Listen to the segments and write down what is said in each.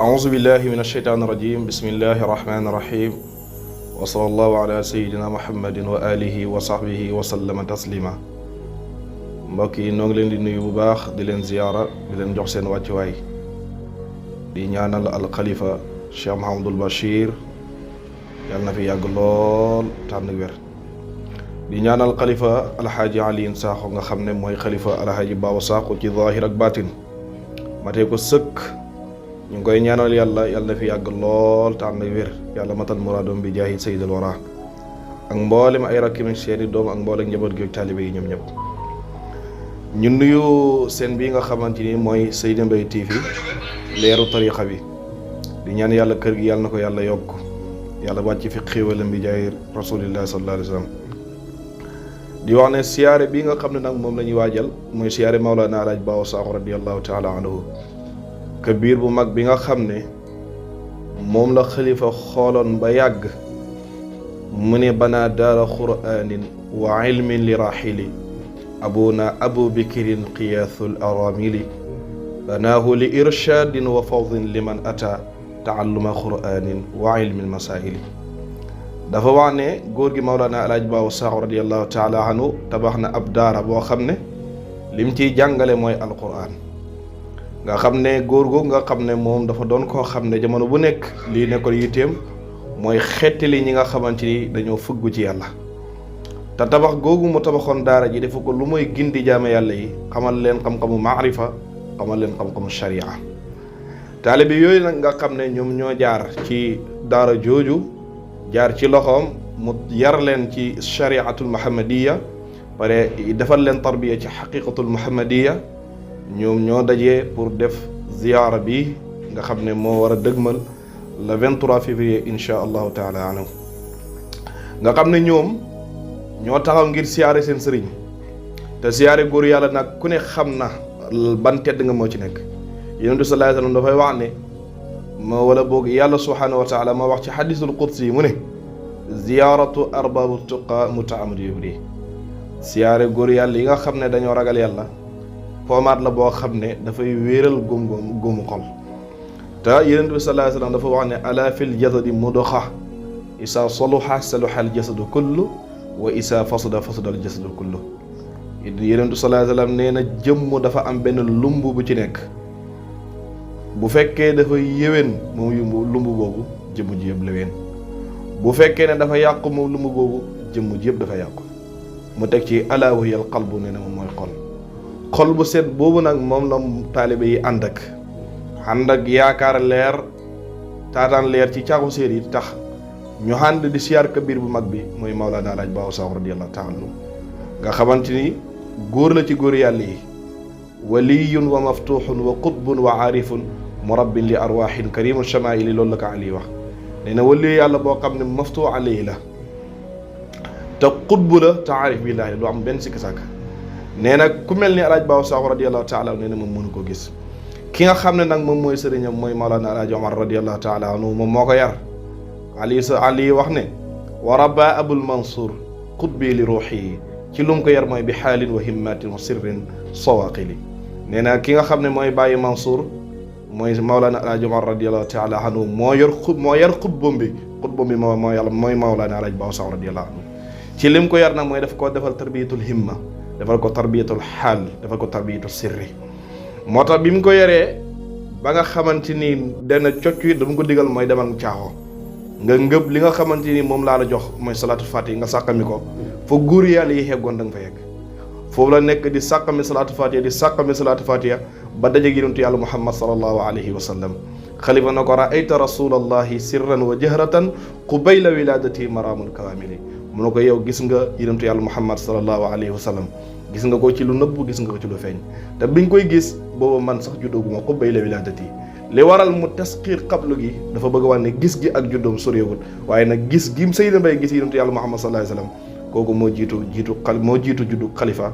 أعوذ بالله من الشيطان الرجيم بسم الله الرحمن الرحيم وصلى الله على سيدنا محمد وآله وصحبه وسلم تسليما mbokk yi noo ngi leen di nuyu bu baax di leen ziyaara di leen jox seen wàccuwaay di ñaanal alxalifa Cheikh Mouhamadul Bachir yàlla na fi yàgg lool tànn wér di ñaanal xalifa alxaaji Aliin Saaxo nga xam ne mooy xalifa alxaaji Baawo Saaxo ci zaahir ak baatin matee ko sëkk ñu ngi koy ñaanal yàlla na fi yàgg lool tànn wér yàlla matal muraadoom bi jaahi sayyidil wara ak mboolem ay rakkim seeni doom ak mboolem njaboot gi ak taalibe yi ñoom ñëpp ñu nuyu seen bi nga xamante ni mooy Seydina Mbaye TV leeru tariqa bi di ñaan yàlla kër gi yàlla na ko yàlla yokk yàlla wàcc fi xéewalam bi jaay rasulillahi sallallahu alayhi wa sallam di wax ne siyaare bi nga xam ne nag moom la ñuy waajal mooy siyaare Mawlana Alaaji Baawo Saaxo radiyallahu taala anhu kabiir bu mag bi nga xam ne moom la xalifa xooloon ba yàgg mu ne banaa daara quraanin wa ilmin li raxili abuna abu bikirin qiyaasul aramili banaahu li irshaadin wa fawdin liman ata taalluma quraanin wa ilmin masaili dafa wax ne góor gi Mawlana Alaaji Baawo Saaxo radiyallahu taala anhu tabax na ab daara boo xam ne lim ciy jàngale mooy alquran nga xam ne góor googu nga xam ne moom dafa doon koo xam ne jamono bu nekk lii nekkoon yitteem mooy xettali ñi nga xamante ni dañoo fëggu ci yàlla te tabax googu mu tabaxoon daara ji dafa ko lu mooy gindi jaame yàlla yi xamal leen xam-xamu maarifa xamal leen xam-xamu sharia taalibe yooyu nag nga xam ne ñoom ñoo jaar ci daara jooju jaar ci loxoom mu yar leen ci shariatul muhammadiya pare defal leen tarbiya ci xaqiqatul muhammadiya ñoom ñoo dajee pour def ziyaara bi nga xam ne moo war a dëgmal le 23 février insha allahu taala anhu nga xam ne ñoom ñoo taxaw ngir siyaare seen sëriñ te siyaare góor yàlla nag ku ne xam na ban tedd nga moo ci nekk yonent bi sallallahu alayhi wa sallam dafay wax ne ma wala boog yàlla subhanahu wa taala ma wax ci xadisul qudsi yi mu ne ziyaaratu arbaabu tuqa mutaamadu yubri siyaare góor yàlla yi nga xam ne dañoo ragal yàlla foomaat la boo xam ne dafay wéeral góomu xol te yonent bi sallallahu alayhi wa sallam dafa wax ne ala fil jasadi mudxa isa saluha saluha al jasadu kullu wa isa fasada fasada al jasadu kullu yonent bi sallallahu alayhi wa sallam nee na jëmm dafa am benn lumb bu ci nekk bu fekkee dafa yéwén moom lumb boobu jëmm ji yëpp la ween bu fekkee ne dafa yàqu moom lumb boobu jëmm ji yëpp dafa yàqu mu teg ci ala wa hiya al qalbu nee na moom mooy xol bu set boobu nag moom la taalibe yi ànd ak yaakaar leer taataan leer ci caaxu séer yi tax ñu ànd di siyaar kabir bu mag bi mooy Mawlana Alaaji Baawo Saaxo radiyallahu taala anhu nga xamante ni góor la ci góor yàlla yi waliyun wa maftuxun wa qutbun wa aarifun murabbin li arwaaxin karimu shamaili loolu la ko Ali wax nee na waliyu yàlla boo xam ne maftuux alayhi la te qutbu la te aarif billaahi du am benn sikki sàkk nee na ku mel ni Alaaji Baawo Saaxo radiyallahu taala nee na moom mënu ko gis ki nga xam ne nag moom mooy sëriñam mooy Mawlana Alaaji Omar radiyallahu taala anhu moom moo ko yar Ali wax ne wa rabba abul mansour qutbi li ruuxi ci lu mu ko yar mooy bi xaalin wa himmatin wa sirrin sawaqili nee na ki nga xam ne mooy bàyyi Mansour mooy Mawlana Alaaji Omar radiyallahu taala anhu moo yar xutbam bi mooy Mawlana Alaaji Baawo Saaxo radiyallahu anhu ci lim ko yar nag mooy daf koo defal tarbiyatul himma defal ko tarbiyatul xaal defal ko tarbiyatul sirri moo tax bi mu ko yaree ba nga xamante ni dana cocc yi dama ko digal mooy demal caaxoo nga ngëb li nga xamante ni moom laa la jox mooy salaatul fatiha nga sàkkami ko fa góor yàlla yi xeggoon da nga fa yegg foofu la nekk di sàkkami salaatul fatiha ba dajeeg yonentu yàlla muhammad sallallahu alayhi wa sallam xalifa na ko raayta rasulallahi sirran wa jahratan qubayla wiladati maramul kawamili mu ne ko yow gis nga yonentu yàlla muhammad sallallahu alayhi wa sallam gis nga ko ci lu nëbb gis nga ko ci lu feeñ te bi nga koy gis booba man sax juddooguma qubayla wiladati li waral mu tasxiir xablu gi dafa bëgg a wax ne gis gi ak juddoom soriwul waaye nag gis gi Seydina Mbaye gis yonentu yàlla muhammad sallallahu alayhi wa sallam kooku moo jiitu juddu xalifa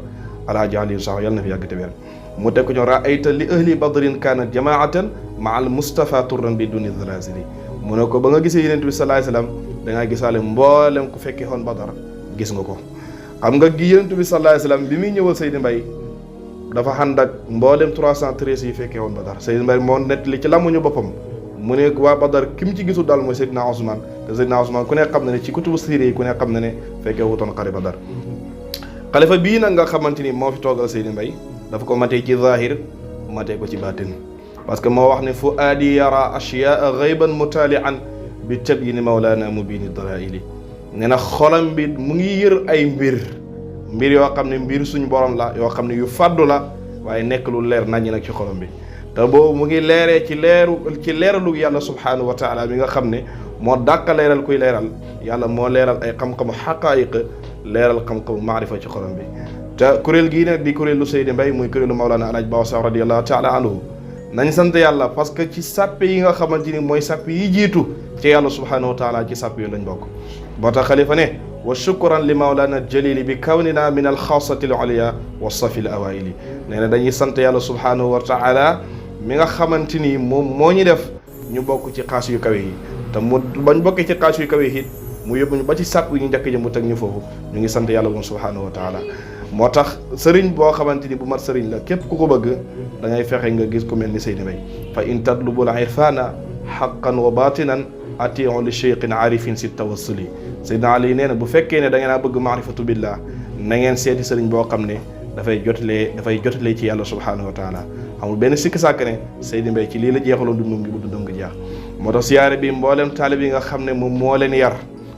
Alaaji Aliou Saaxo yàlla na fi yàgg te wér mu teg ko ñoo raayta li ahli badrin kaanat jamaatan maa al mustafa turran bi duni zalazili mu ne ko ba nga gisee yonent bi sallallahu alayhi wa sallam da ngaa gisaale mboolem ku fekkee xoon Badar gis nga ko xam nga gi yonent bi sallallahu alayhi wa sallam bi muy ñëwal Seydina Mbaye dafa ànd ak mboolem 313 yi fekkee woon Badar Seydina Mbaye moo nettali ci làmmuñu boppam mu ne waa Badar ki mu ci gisul daal mooy Seydina Ousmane te Seydina Ousmane ku ne xam na ne ci kutubu siire yi ku ne xam na ne fekkee wutoon xare Badar. xalifa bii nag nga xamante ni moo fi toogal Seydi Mbaye dafa ko matee ci zahir matee ko ci baatin parce que moo wax ne fu aadi yara ashyaa ghayban mutaalian bi tabyini mawlana mubini dalaili nee na xolam bi mu ngi yër ay mbir yoo xam ne mbir suñu borom la yoo xam ne yu fàddu la waaye nekk lu leer naññi nag ci xolam bi te boobu mu ngi leeree ci leeralu yàlla subhanahu wa taala mi nga xam ne moo dàkka leeral kuy leeral yàlla moo leeral ay xam-xamu xaqaayiq leeral xam-xamu maarifa ci xolam bi te kuréel gii nag di kuréelu Seydi Mbaye muy kuréelu Mawlana Alaaji Bawo Sakho radiyallahu taala anhu nañ sant yàlla parce que ci sàppe yi nga xamante ni mooy sàppe yi jiitu ci yàlla subhanahu wa taala ci sàppe yooyu lañ bokk moo tax xalifa ne wa shukran li Mawlana jalili bi kawnina min al xaasati al uliya wa safi al awaili nee na dañuy sant yàlla subhanahu wa taala mi nga xamante ni moom moo ñu def ñu bokk ci xaas yu kawe yi te mu bañ bokkee ci xaas yu kawe yi it mu yóbbu ñu ba ci sàpp yi ñu njëkk ji mu teg ñu foofu ñu ngi sant yàlla moom subhanahu wa taala moo tax sëriñ boo xamante ni bu mat sëriñ la képp ku ko bëgg da ngay fexe nga gis ku mel ni Seydi Mbaye fa in tatlubul irfana haqqan wa batinan atiu li cheikhin arifin si tawassuli Seydina Ali nee na bu fekkee ne da ngeen a bëgg maarifatu billah na ngeen seeti sëriñ boo xam ne dafay jotalee ci yàlla subhanahu wa taala amul benn sikki sàkk ne Seydi Mbaye ci lii la jeexaloon dundum gi bu dundum gi jeex moo tax siyaare bi mboolem taalib yi nga xam ne moom moo leen yar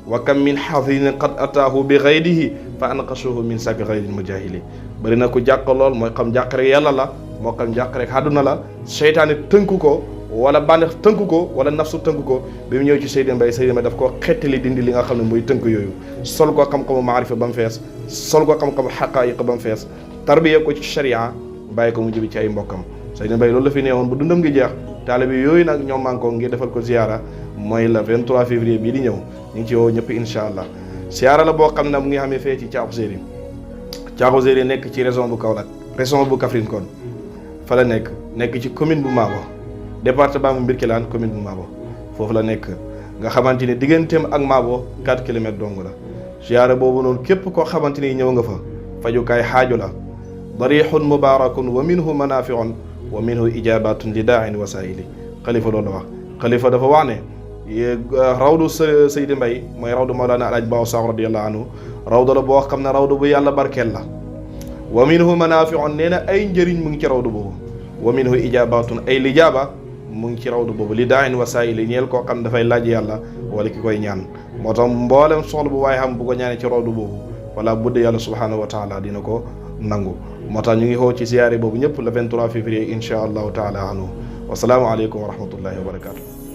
wa kam min xadinin qad ataahu bi gaydihi fa anqashuhu min sabi gaydil mujahili bëri na ku jàq lool mooy xam jàq rek yàlla la moo xam jàq rek àdduna la seytaane tënku ko wala bànneex tënku ko wala nafsu tënku ko bi mu ñëw ci Seydi Mbaye daf koo xettali dindi li nga xam ne mooy tënk yooyu sol ko xam-xamu maarifa ba mu fees sol ko xam-xamu xaqaayiq ba mu fees tarbiya ko ci sharia bàyyi ko mu jëbi ci ay mbokkam Seydi Mbaye loolu la fi neewoon bu dundam gi jeex taalibe yooyu nag ñoom man ko ngir defal ko ziyaara mooy le 23 février bii di ñëw ñu ngi ci woo ñëpp incha allah ziyaara la boo xam ne mu ngi xamee fee ci Caaxu Séri nekk ci région bu Kaolack région bu Kaffrine kon fa la nekk ci commune bu Maabo département bu Mbirkilaan commune bu Maabo foofu la nekk nga xamante ni digganteem ak Maabo 4 kilomètres dong la ziyaara boobu noonu képp koo xamante ni ñëw nga fa fajukaay xaaju la darixun mubarakun wa minhu manafiun wa minhu ijabatun li daain wasaili xalifa loolu wax xalifa dafa wax ne rawdu Seydi Mbaye mooy rawdu Mawlana Alaaji Bawo Sakho radiyallahu anhu rawdu la boo xam ne rawdu bu yàlla barkeel la wa minhu manafiun nee na ay njëriñ mu ngi ci rawdu boobu wa minhu ijabatun ay lijaaba mu ngi ci rawdu boobu li daain wasaili ñeel koo xam dafay laaj yàlla wala ki koy ñaan moo tax mboolem soxla bu waaye xam bu ko ñaanee ci rawdu boobu wala budde yàlla subhanahu wa taala dina ko nangu moo tax ñu ngi xoo ci ziyaare boobu ñëpp le 23 février incha allahu taala anhu wasalaamu aleykum wa rahmatullahi wa barakatu